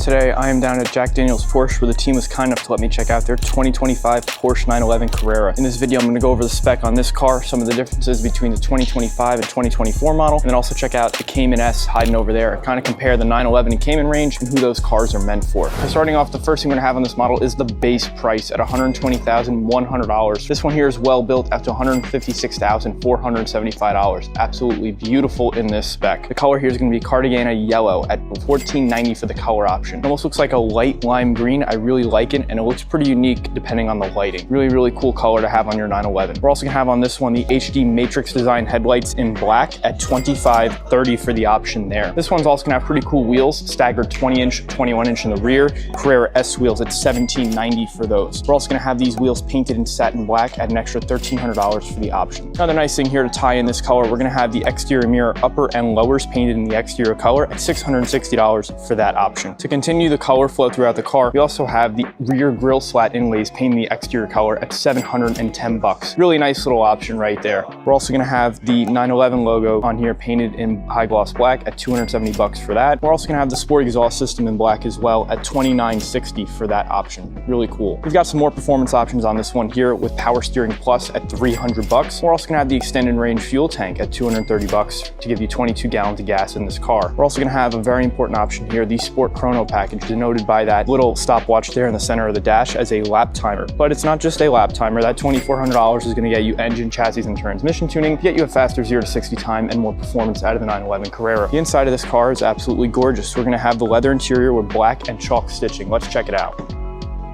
Today I am down at Jack Daniels Porsche where the team was kind enough to let me check out their 2025 Porsche 911 Carrera. In this video I'm going to go over the spec on this car, some of the differences between the 2025 and 2024 model, and then also check out the Cayman S hiding over there and kind of compare the 911 and Cayman range and who those cars are meant for. So starting off, the first thing we're going to have on this model is the base price at $120,100. This one here is well built up to $156,475. Absolutely beautiful in this spec. The color here is going to be Cartagena yellow at $1490 for the color option. It almost looks like a light lime green. I really like it, and it looks pretty unique depending on the lighting. Really cool color to have on your 911. We're also gonna have on this one the HD matrix design headlights in black at $2530 for the option there. This one's also gonna have pretty cool wheels, staggered 20-inch, 21-inch in the rear. Carrera S wheels at $1790 for those. We're also gonna have these wheels painted in satin black at an extra $1,300 for the option. Another nice thing here to tie in this color, we're gonna have the exterior mirror upper and lowers painted in the exterior color at $660 for that option. To continue the color flow throughout the car, we also have the rear grille slat inlays painted in the exterior color at $710. Really nice little option right there. We're also gonna have the 911 logo on here painted in high gloss black at $270 for that. We're also gonna have the sport exhaust system in black as well at $2960 for that option. Really cool. We've got some more performance options on this one here with power steering plus at $300. We're also gonna have the extended range fuel tank at $230 to give you 22 gallons of gas in this car. We're also gonna have a very important option here, the sport chrono package, denoted by that little stopwatch there in the center of the dash as a lap timer. But it's not just a lap timer. That $2,400 is going to get you engine, chassis, and transmission tuning, get you a faster 0 to 60 time and more performance out of the 911 Carrera. The inside of this car is absolutely gorgeous. We're going to have the leather interior with black and chalk stitching. Let's check it out.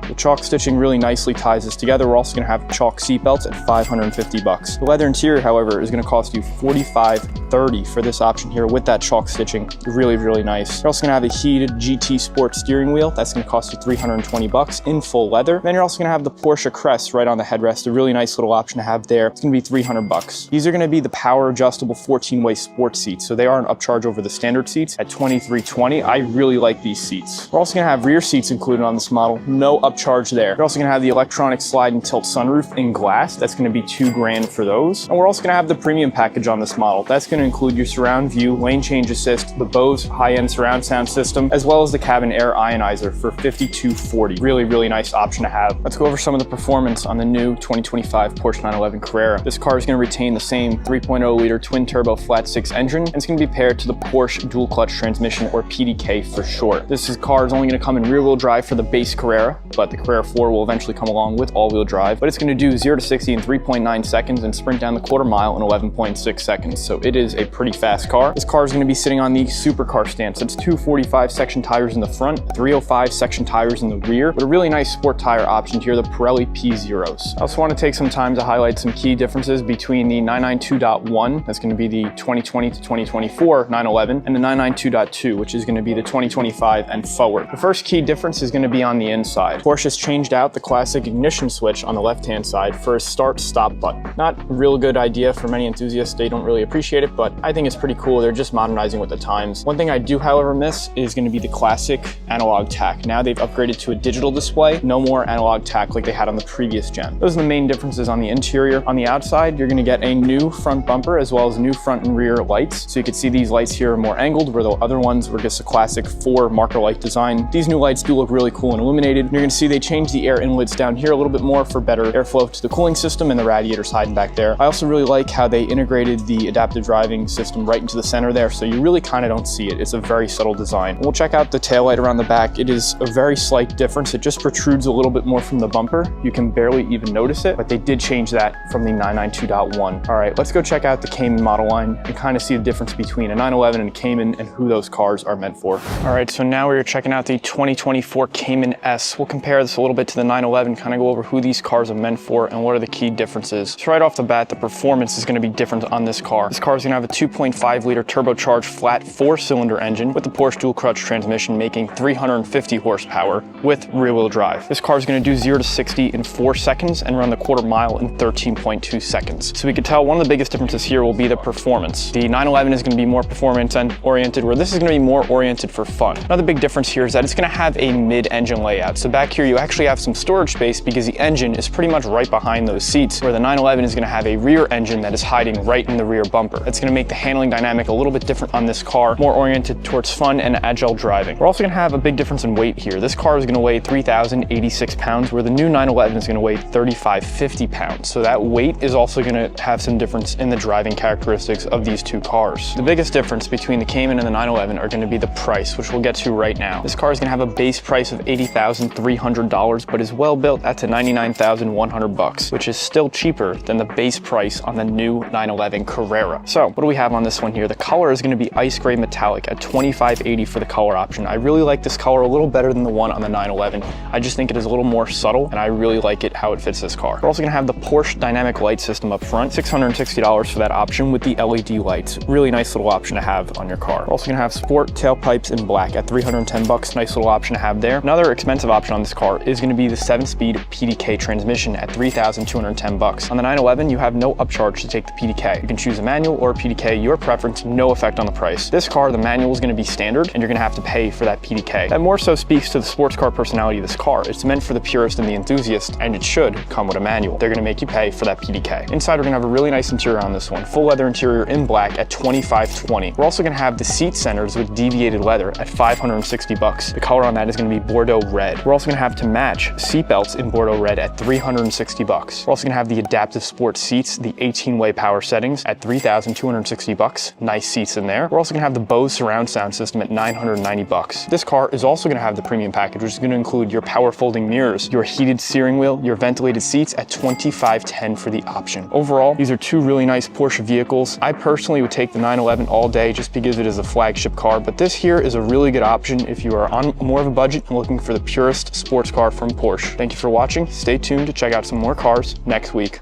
The chalk stitching really nicely ties this together. We're also going to have chalk seat belts at $550. The leather interior, however, is going to cost you $4530 for this option here with that chalk stitching. Really nice. You're also going to have a heated GT Sport steering wheel. That's going to cost you $320 in full leather. Then you're also going to have the Porsche crest right on the headrest. A really nice little option to have there. It's going to be $300. These are going to be the power adjustable 14-way sport seats. So they are an upcharge over the standard seats at $2,320. I really like these seats. We're also going to have rear seats included on this model. No upcharge there. You're also going to have the electronic slide and tilt sunroof in glass. That's going to be $2,000 for those. And we're also going to have the premium package on this model. That's going to include your surround view, lane change assist, the Bose high-end surround sound system, as well as the cabin air ionizer for $5,240. Really nice option to have. Let's go over some of the performance on the new 2025 Porsche 911 Carrera. This car is going to retain the same 3.0 liter twin turbo flat six engine, and it's going to be paired to the Porsche dual clutch transmission, or PDK for short. This car is only going to come in rear wheel drive for the base Carrera, but the Carrera 4 will eventually come along with all-wheel drive, but it's going to do 0 to 60 in 3.9 seconds and sprint down the quarter mile in 11.6 seconds. So it is a pretty fast car. This car is going to be sitting on the supercar stance. It's 245 section tires in the front, 305 section tires in the rear, with a really nice sport tire option here, the Pirelli P0s. I also want to take some time to highlight some key differences between the 992.1, that's going to be the 2020 to 2024 911, and the 992.2, which is going to be the 2025 and forward. The first key difference is going to be on the inside. Porsche has changed out the classic ignition switch on the left-hand side for a start-stop button. Not a real good idea for many enthusiasts. They don't really appreciate it, but I think it's pretty cool. They're just modernizing with the times. One thing I do, however, miss is going to be the classic analog tack. Now they've upgraded to a digital display. No more analog tack like they had on the previous gen. Those are the main differences on the interior. On the outside, you're going to get a new front bumper as well as new front and rear lights. So you can see these lights here are more angled, where the other ones were just a classic 4 marker light design. These new lights do look really cool and illuminated. You're going to see they changed the air inlets down here a little bit more for better airflow to the cooling system, and the radiators hiding back there. I also really like how they integrated the adaptive driving system right into the center there, so you really kind of don't see it. It's a very subtle design. We'll check out the taillight around the back. It is a very slight difference. It just protrudes a little bit more from the bumper. You can barely even notice it, but they did change that from the 992.1. All right, let's go check out the Cayman model line and kind of see the difference between a 911 and a Cayman and who those cars are meant for. All right, so now we're checking out the 2024 Cayman S. We'll compare this a little bit to the 911, kind of go over who these cars are meant for and what are the key differences. So right off the bat, the performance is going to be different on this car. This car is going to have a 2.5 liter turbocharged flat 4-cylinder engine with the Porsche dual clutch transmission, making 350 horsepower with rear wheel drive. This car is going to do 0 to 60 in 4 seconds and run the quarter mile in 13.2 seconds. So we could tell one of the biggest differences here will be the performance. The 911 is going to be more performance oriented, where this is going to be more oriented for fun. Another big difference here is that it's going to have a mid-engine layout. So back here you actually have some storage space because the engine is pretty much right behind those seats, where the 911 is going to have a rear engine that is hiding right in the rear bumper. That's going to make the handling dynamic a little bit different on this car, more oriented towards fun and agile driving. We're also going to have a big difference in weight here. This car is going to weigh 3,086 pounds, where the new 911 is going to weigh 3,550 pounds. So that weight is also going to have some difference in the driving characteristics of these two cars. The biggest difference between the Cayman and the 911 are going to be the price, which we'll get to right now. This car is going to have a base price of $80,300, but is well built at $99,100, which is still cheaper than the base price on the new 911 Carrera. So what do we have on this one here? The color is going to be ice gray metallic at $2,580 for the color option. I really like this color a little better than the one on the 911. I just think it is a little more subtle, and I really like it how it fits this car. We're also going to have the Porsche dynamic light system up front, $660 for that option with the LED lights. Really nice little option to have on your car. We're also going to have sport tailpipes in black at $310. Nice little option to have there. Another expensive option on this car is going to be the 7-speed PDK transmission at $3,210. On the 911, you have no upcharge to take the PDK. You can choose a manual or a PDK, your preference, no effect on the price. This car, the manual is going to be standard, and you're going to have to pay for that PDK. That more so speaks to the sports car personality of this car. It's meant for the purist and the enthusiast, and it should come with a manual. They're going to make you pay for that PDK. Inside, we're going to have a really nice interior on this one. Full leather interior in black at $2,520. We're also going to have the seat centers with deviated leather at $560. The color on that is going to be Bordeaux red. We're also going to have to match seat belts in Bordeaux red at $360. We're also going to have the adaptive sport seats, the 18-way power settings at $3,260. Nice seats in there. We're also going to have the Bose surround sound system at $990. This car is also going to have the premium package, which is going to include your power folding mirrors, your heated steering wheel, your ventilated seats at $2,510 for the option. Overall, these are two really nice Porsche vehicles. I personally would take the 911 all day just because it is a flagship car, but this here is a really good option if you are on more of a budget and looking for the purest sports car from Porsche. Thank you for watching. Stay tuned to check out some more cars next week.